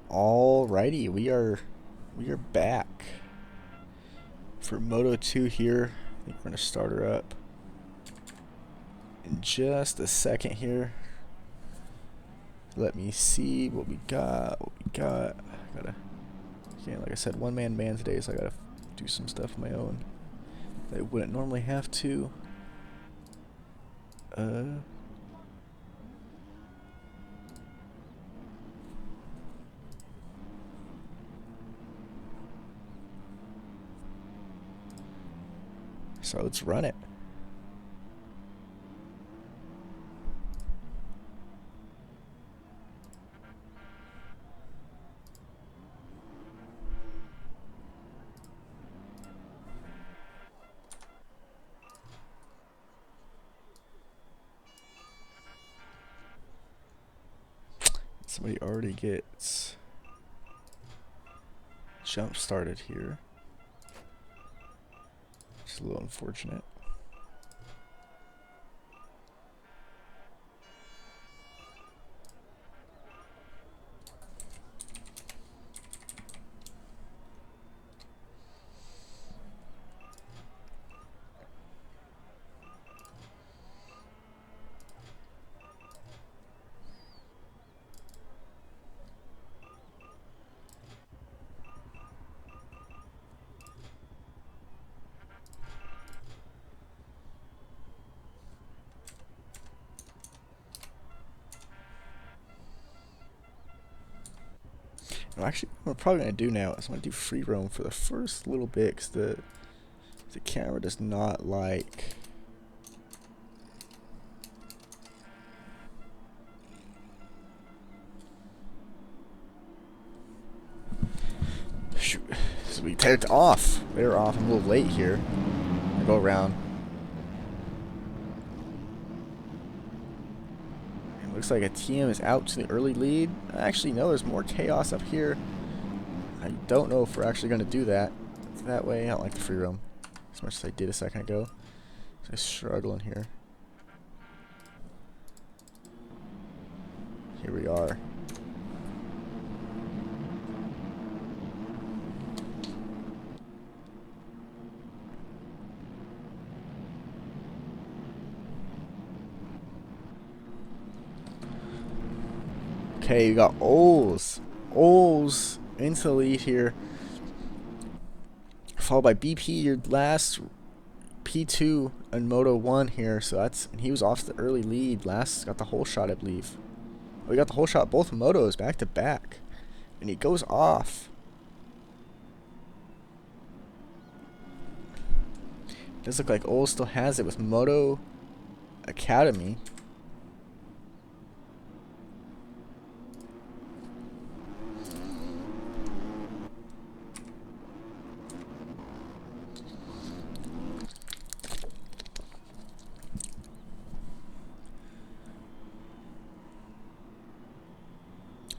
Alrighty, we are back for Moto 2 here. I think we're gonna start her up in just a second here. Let me see what we got. Like I said, one-man band today, so I gotta do some stuff on my own that I wouldn't normally have to. So let's run it. Somebody already gets jump started here. It's a little unfortunate. No, actually, what I'm probably going to do now is I'm going to do free roam for the first little bit, because the camera does not like... Shoot. So we take it off. They're off. I'm a little late here. I go around. Looks like a TM is out to the early lead. Actually, no, there's more chaos up here. I don't know if we're actually going to do that. That way, I don't like the free roam as much as I did a second ago. So I'm struggling here. Here we are. Okay, you got Oles into the lead here, followed by BP, your last P2 in Moto 1 here. So and he was off the early lead. Last got the whole shot, I believe. We got the whole shot, both motos back to back, and he goes off. Does look like Oles still has it with Moto Academy.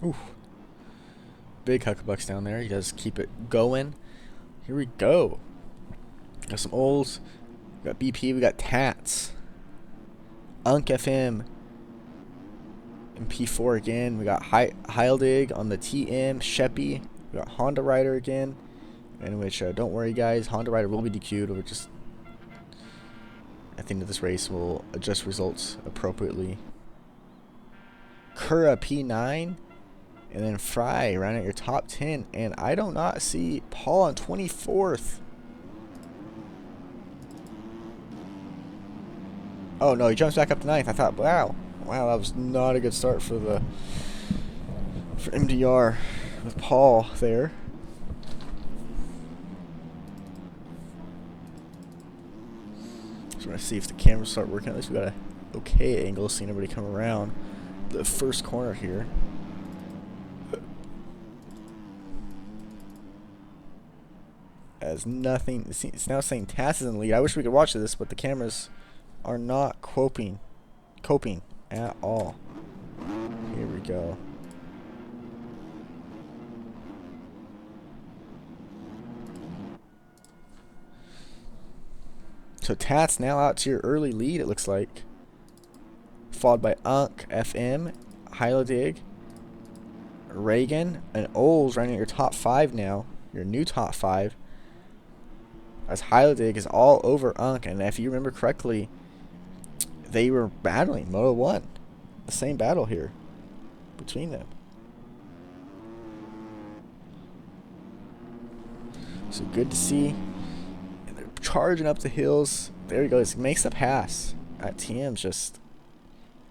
Ooh. Big huckabucks down there. He does keep it going. Here we go. Got some Oles. We got BP. We got Tats. Unk FM. And P4 again. We got Heildig on the TM. Sheppy. We got Honda Rider again. In which, don't worry guys, Honda Rider will be DQ'd. We're just, at the end of this race, we'll adjust results appropriately. Kura P9. And then Fry around at your top 10. And I do not see Paul on 24th. Oh no, he jumps back up to 9th. I thought, wow, that was not a good start for MDR with Paul there. So we're gonna see if the cameras start working. At least we got a okay angle, seeing everybody come around the first corner here. As nothing, it's now saying Tass is in the lead. I wish we could watch this, but the cameras are not coping at all. Here we go. So Tats now out to your early lead, it looks like. Followed by Unk FM, Hylodig, Reagan and Oles running your top 5 now. Your new top 5. As Heilig is all over Unk. And if you remember correctly, they were battling Moto 1. The same battle here between them. So good to see. And they're charging up the hills. There he goes. He makes the pass. That team's just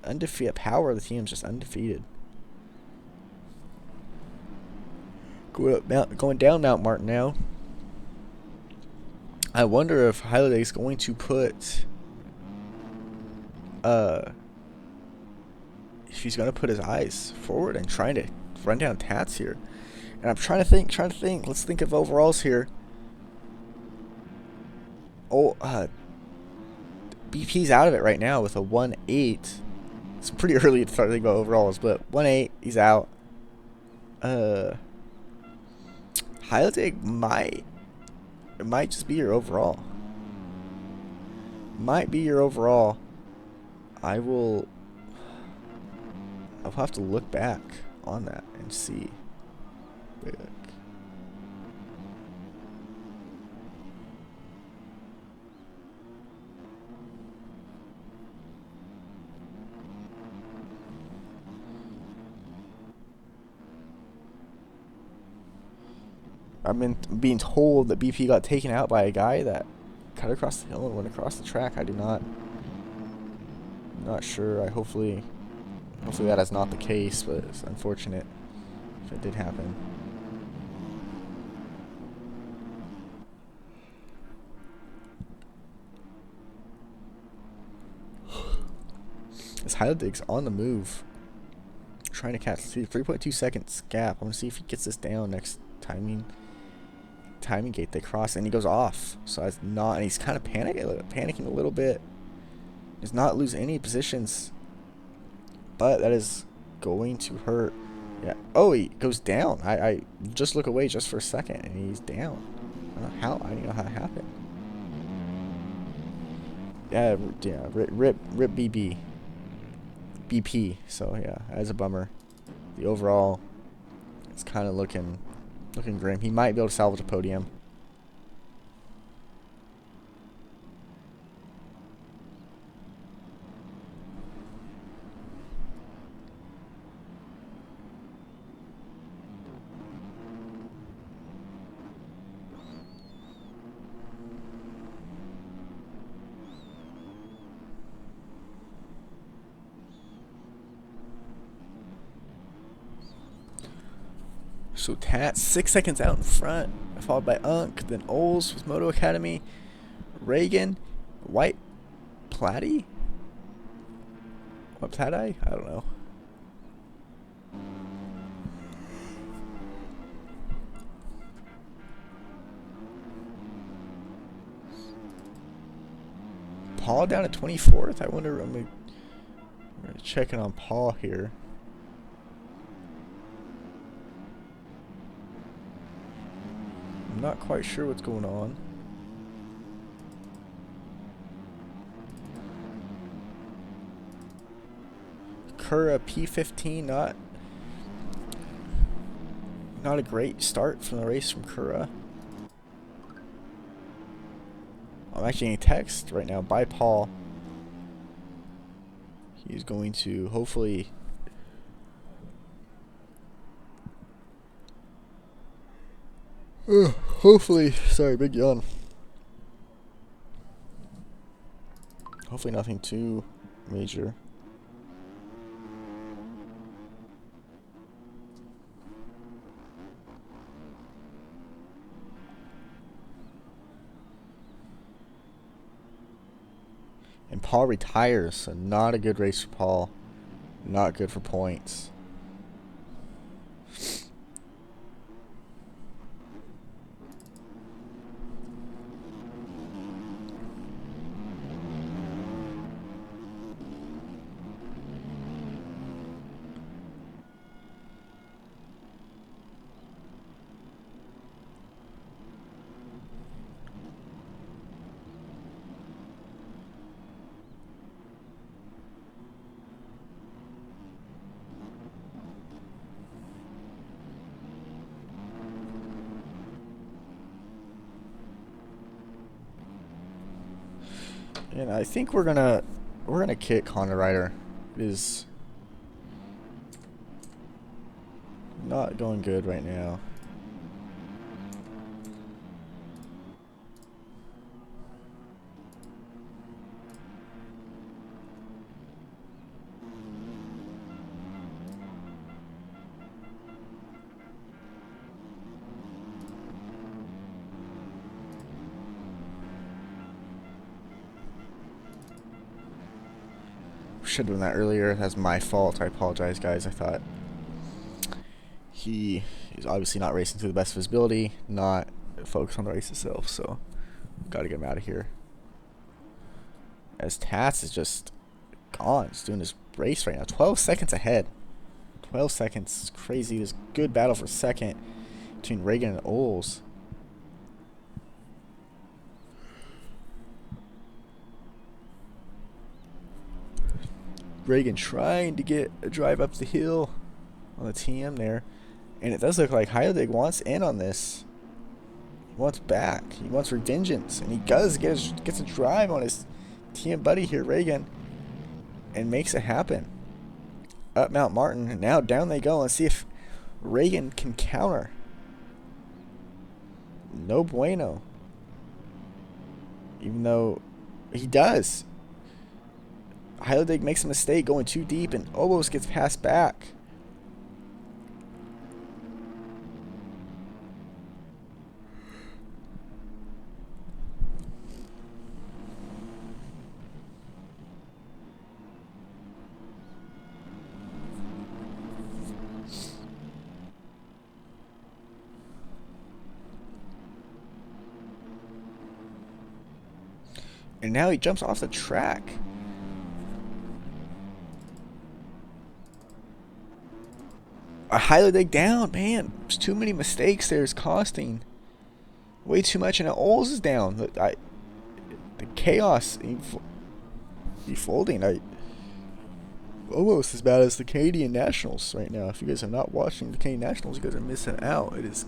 undefeated. Power of the team's just undefeated. Going down Mount Martin now. I wonder if Heilig's going to put if he's going to put his eyes forward and trying to run down Tats here. And I'm trying to think. Let's think of overalls here. Oh, BP's out of it right now with a 1-8. It's pretty early to start thinking about overalls, but 1-8, he's out. Heilig might just be your overall. Might be your overall. I'll have to look back on that and see. Wait. I've been being told that BP got taken out by a guy that cut across the hill and went across the track. I'm not sure. Hopefully that is not the case, but it's unfortunate if it did happen. This Heilig's on the move, trying to catch 3.2 seconds gap. I want to see if he gets this down next timing gate they cross, and he goes off. So it's not, and he's kind of panicking a little bit. Does not lose any positions, but that is going to hurt. Yeah. Oh, he goes down. I just look away just for a second, and he's down. I don't know how that happened. Yeah. Rip BP. So yeah, that's a bummer. The overall, it's kind of looking grim. He might be able to salvage a podium. So Tats 6 seconds out in front, followed by Unk, then Oles with Moto Academy, Reagan, White Platy? What Platy? I don't know. Paul down at 24th. I wonder. We're checking on Paul here. I'm not quite sure what's going on. Kura P15, not a great start from the race from Kura. I'm actually getting a text right now by Paul. He's going to hopefully sorry, big yawn. Hopefully nothing too major. And Paul retires, so not a good race for Paul. Not good for points. And I think we're gonna kick Honda Rider. It is not going good right now. Should have done that earlier. That's my fault. I apologize, guys. I thought he's obviously not racing to the best of his ability, not focused on the race itself. So, got to get him out of here. As Tats is just gone. He's doing his race right now. 12 seconds ahead. 12 seconds. It's crazy. It was a good battle for second between Reagan and Oles. Reagan trying to get a drive up the hill on the TM there. And it does look like Heilig wants in on this. He wants back. He wants revengeance. And he does gets a drive on his TM buddy here, Reagan. And makes it happen. Up Mount Martin. And now down they go. Let's see if Reagan can counter. No bueno. Even though he does. Heilig makes a mistake going too deep and almost gets passed back. And now he jumps off the track. A Heilig down, man. There's too many mistakes there. It's costing way too much, and Oles is down. The chaos, he folding. Almost as bad as the Canadian Nationals right now. If you guys are not watching the Canadian Nationals, you guys are missing out. It is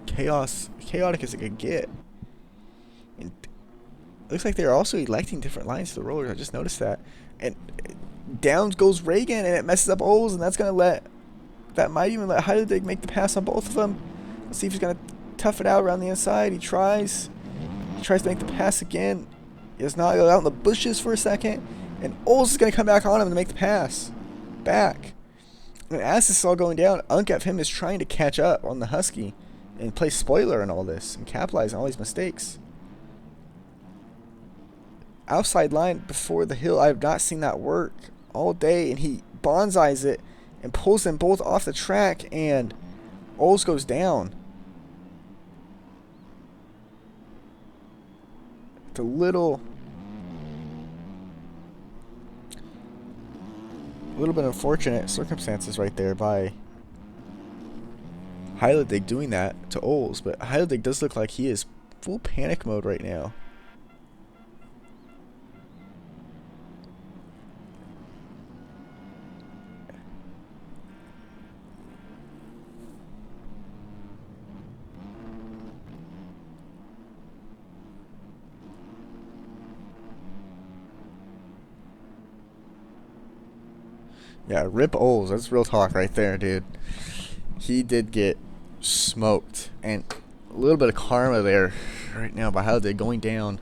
chaotic as it could get. And it looks like they're also electing different lines to the rollers. I just noticed that. And down goes Reagan, and it messes up Oles, and that's gonna that might even let Heilig make the pass on both of them. Let's see if he's going to tough it out around the inside. He tries to make the pass again. He does not go out in the bushes for a second. And Oles is going to come back on him to make the pass. Back. And as this is all going down, Unkf him is trying to catch up on the Husky and play spoiler in all this and capitalize on all these mistakes. Outside line before the hill. I have not seen that work all day. And he bonsais it and pulls them both off the track, and Oles goes down. It's a little bit unfortunate circumstances right there by Heilig doing that to Oles, but Heilig does look like he is full panic mode right now. Yeah, rip Oles. That's real talk right there, dude. He did get smoked. And a little bit of karma there right now by how they're going down.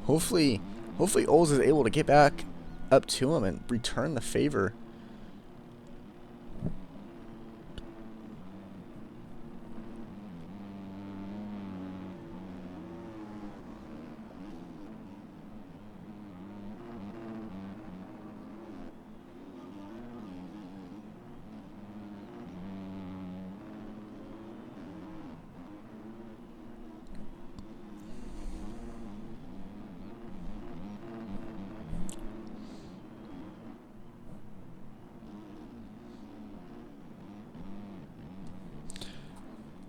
Hopefully Oles is able to get back up to him and return the favor.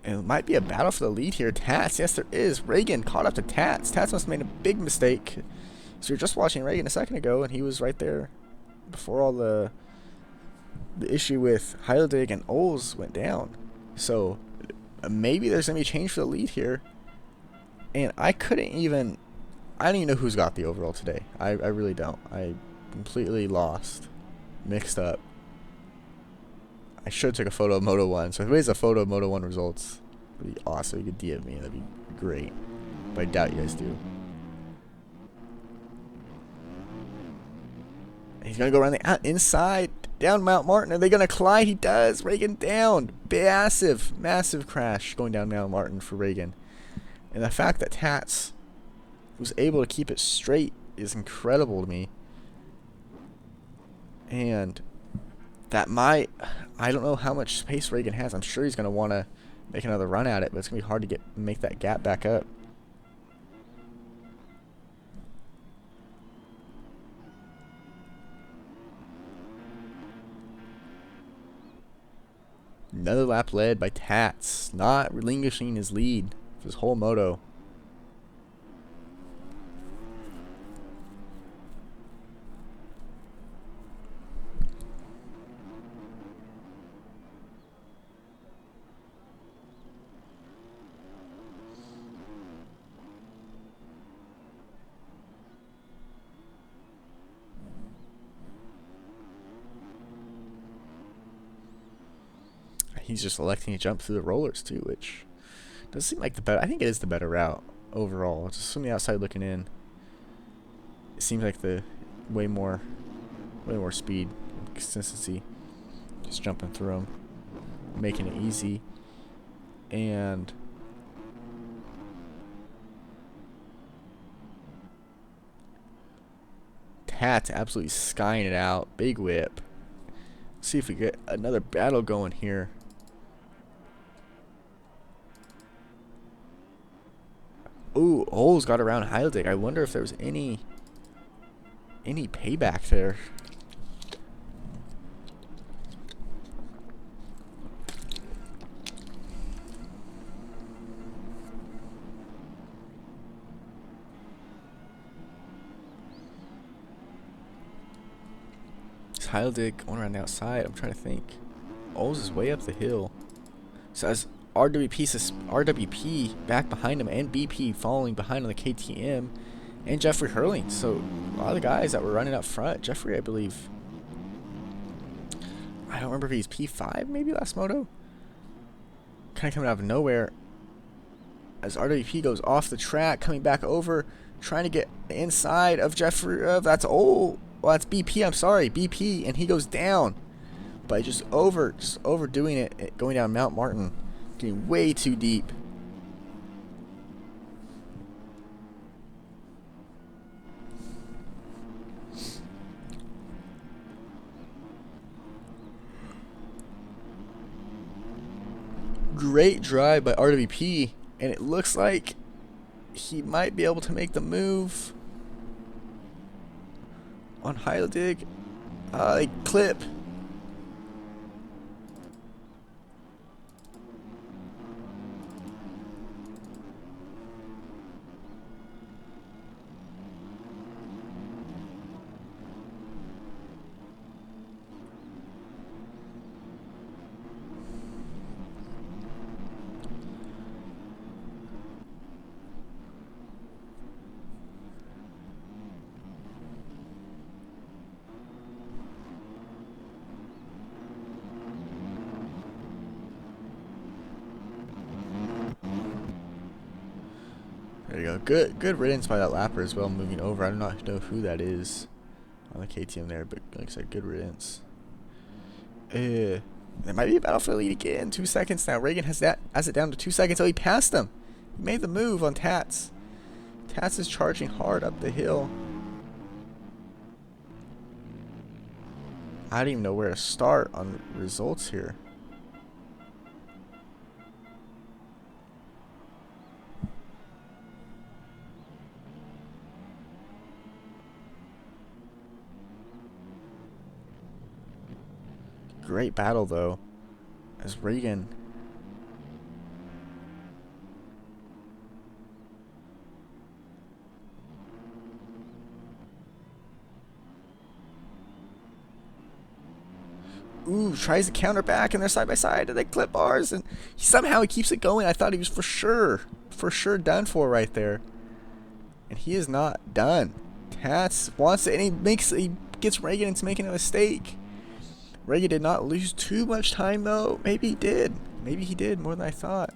And it might be a battle for the lead here. Tats, yes there is. Reagan caught up to Tats. Tats must have made a big mistake. So you're just watching Reagan a second ago, and he was right there before all the issue with Heilig and Oles went down. So maybe there's going to be a change for the lead here. And I couldn't even I don't even know who's got the overall today. I really don't. I completely lost. Mixed up. I should have took a photo of Moto 1. So if there's a photo of Moto 1 results, that'd be awesome. You could DM me. That'd be great. But I doubt you guys do. He's going to go around the inside. Down Mount Martin. Are they going to collide? He does. Reagan down. Massive, massive crash going down Mount Martin for Reagan. And the fact that Tats was able to keep it straight is incredible to me. And that might... I don't know how much space Reagan has. I'm sure he's going to want to make another run at it, but it's going to be hard to make that gap back up. Another lap led by Tats, not relinquishing his lead for his whole moto. He's just electing to jump through the rollers too, which does seem like the better. I think it is the better route overall. Just from the outside looking in, it seems like the way more speed, and consistency. Just jumping through them, making it easy, and Tats absolutely skying it out. Big whip. Let's see if we get another battle going here. Ooh, Oles got around Heilig. I wonder if there was any payback there. Is Heilig going around the outside? I'm trying to think. Oles is way up the hill. So as RWP back behind him, and BP following behind on the KTM, and Jeffrey Hurling. So a lot of the guys that were running up front. Jeffrey, I believe, I don't remember if he's P5 maybe last moto. Kind of coming out of nowhere as RWP goes off the track, coming back over, trying to get inside of Jeffrey. That's well, that's BP. I'm sorry, BP, and he goes down by just overdoing it, going down Mount Martin. Getting way too deep. Great drive by RWP, and it looks like he might be able to make the move on Heilig. Clip. There you go. Good riddance by that lapper as well, moving over. I do not know who that is on the KTM there, but like I said, good riddance. There might be a battle for the lead again. 2 seconds now. Reagan has it down to 2 seconds. Oh, he passed him. He made the move on Tats. Tats is charging hard up the hill. I don't even know where to start on results here. Great battle though, as Reagan tries to counter back, and they're side by side, and they clip bars, and somehow he keeps it going. I thought he was for sure done for right there, And he is not done. Tats wants it, and he gets Reagan into making a mistake. Reagan did not lose too much time though. Maybe he did. Maybe he did more than I thought.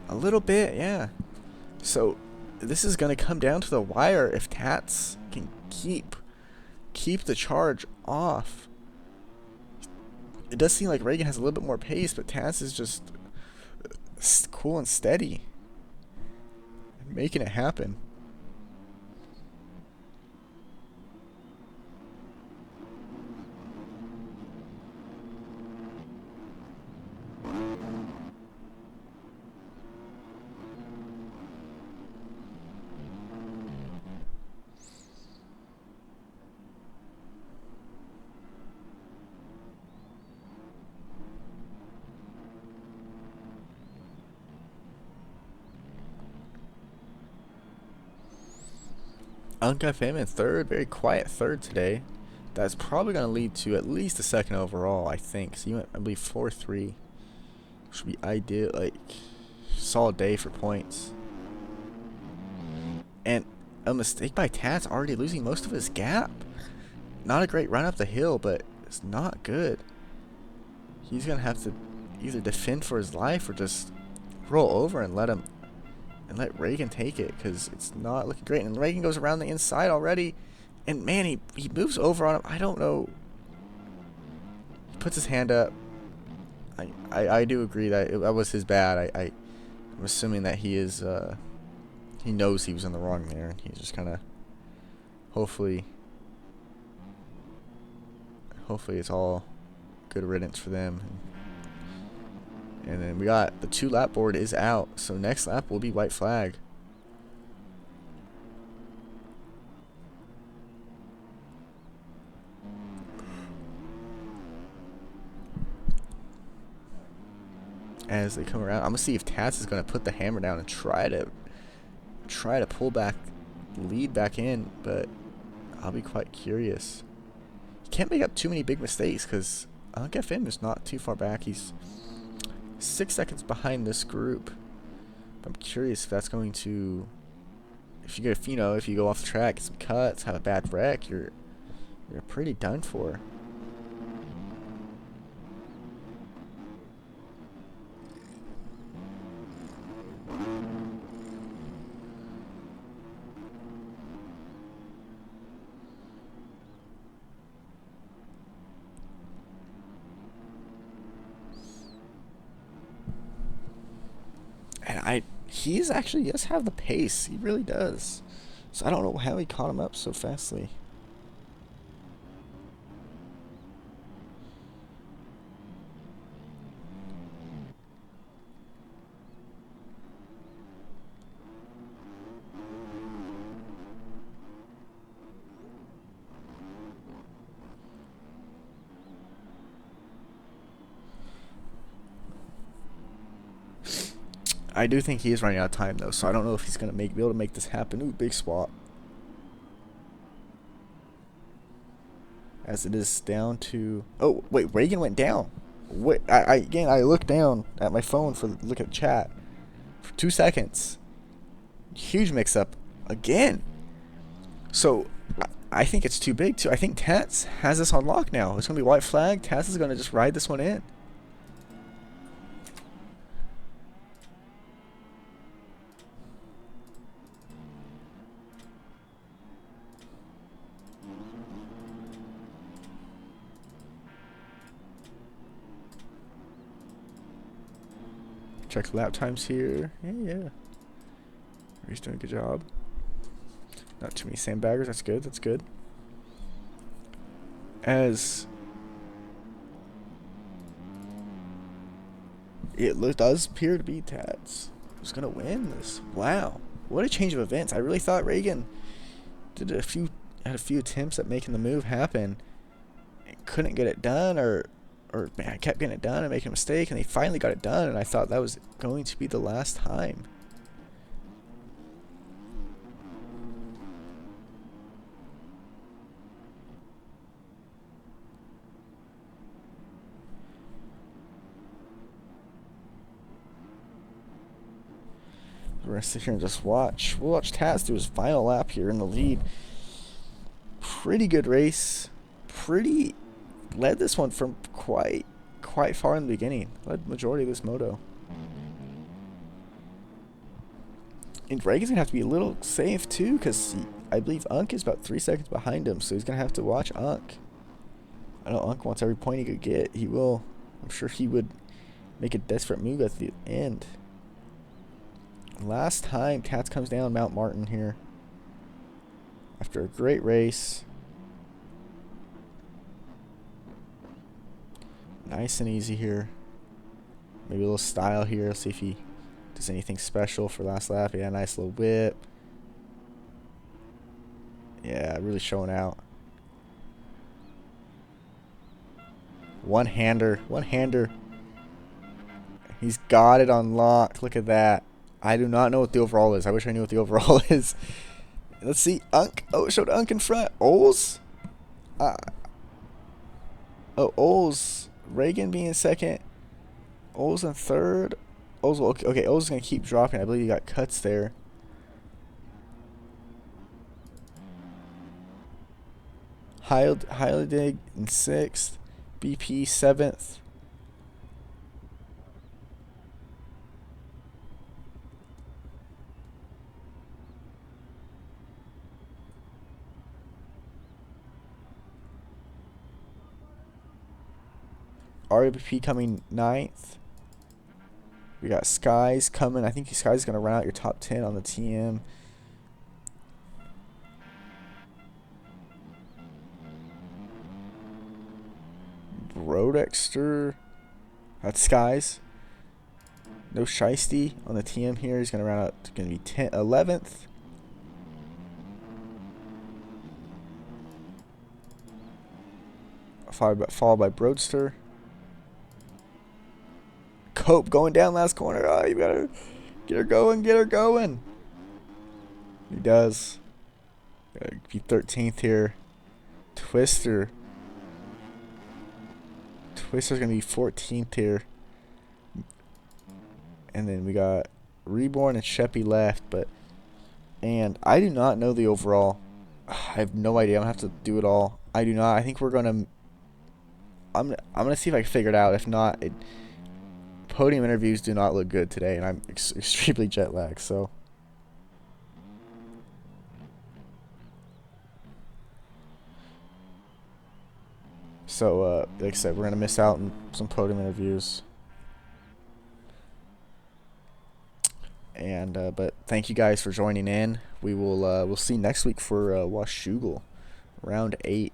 A little bit, yeah. So this is gonna come down to the wire if Tats can keep the charge off. It does seem like Reagan has a little bit more pace, but Tats is just cool and steady, making it happen. Uncaf in third, very quiet third today. That's probably going to lead to at least a second overall, I think. So you went, I believe, 4-3. Should be ideal, like, solid day for points. And a mistake by Tats, already losing most of his gap. Not a great run up the hill, but it's not good. He's going to have to either defend for his life or just roll over and let Reagan take it, because it's not looking great. And Reagan goes around the inside already, and man, he moves over on him. I don't know. He puts his hand up. I do agree that that was his bad. I'm assuming that he knows he was in the wrong there, and he's just kind of hopefully it's all good riddance for them. And then we got the 2-lap board is out, so next lap will be white flag. As they come around, I'm gonna see if Tats is gonna put the hammer down and try to pull back, lead back in, but I'll be quite curious. He can't make up too many big mistakes because FM is not too far back. He's 6 seconds behind this group. I'm curious if that's going to, if you go off the track, get some cuts, have a bad wreck, you're pretty done for. And he's actually does have the pace. He really does. So I don't know how he caught him up so fastly. I do think he is running out of time though, so I don't know if he's gonna be able to make this happen. Ooh, big swap. As it is down to, oh wait, Reagan went down. Wait, I looked down at my phone for look at chat for 2 seconds. Huge mix up again. So I think it's too big too. I think Tats has this on lock now. It's gonna be white flag. Tats is gonna just ride this one in. Check lap times here. Yeah. He's doing a good job. Not too many sandbaggers. That's good. That's good. As it does appear to be Tats who's gonna win this. Wow, what a change of events! I really thought Reagan had a few attempts at making the move happen, and couldn't get it done, or man, kept getting it done and making a mistake, and they finally got it done, and I thought that was going to be the last time. gonna sit here and just watch. We'll watch Taz do his final lap here in the lead. Pretty good race. Led this one from quite far in the beginning. Led the majority of this moto. And Reagan's gonna have to be a little safe too, because I believe Unk is about 3 seconds behind him, so he's gonna have to watch Unk. I know Unk wants every point he could get. He will. I'm sure he would make a desperate move at the end. Last time Tats comes down Mount Martin here after a great race. Nice and easy here. Maybe a little style here. Let's see if he does anything special for last lap. Yeah, nice little whip. Yeah, really showing out. One-hander. He's got it on lock. Look at that. I do not know what the overall is. I wish I knew what the overall is. Let's see. Unk. Oh, it showed Unk in front. Oles. Oles. Reagan being second. Oles in third. Oles will, okay, Oles is going to keep dropping. I believe he got cuts there. Heilig in sixth. BP seventh. RWP coming ninth. We got Skies coming. I think Skies is going to run out your top 10 on the TM. Brodexter. That's Skies. No Shiesty on the TM here. He's going to round out. Going to be 11th. Followed by Brodester. Cope going down last corner. Oh, you gotta get her going. He does. Gotta be 13th here. Twister's gonna be 14th here. And then we got Reborn and Sheppy left, and I do not know the overall. I have no idea. I'm gonna have to do it all. I do not. I think we're gonna. I'm gonna see if I can figure it out. If not, podium interviews do not look good today, and I'm extremely jet lagged. So like I said, we're gonna miss out on some podium interviews. And but thank you guys for joining in. We will we'll see you next week for Washougal, round 8.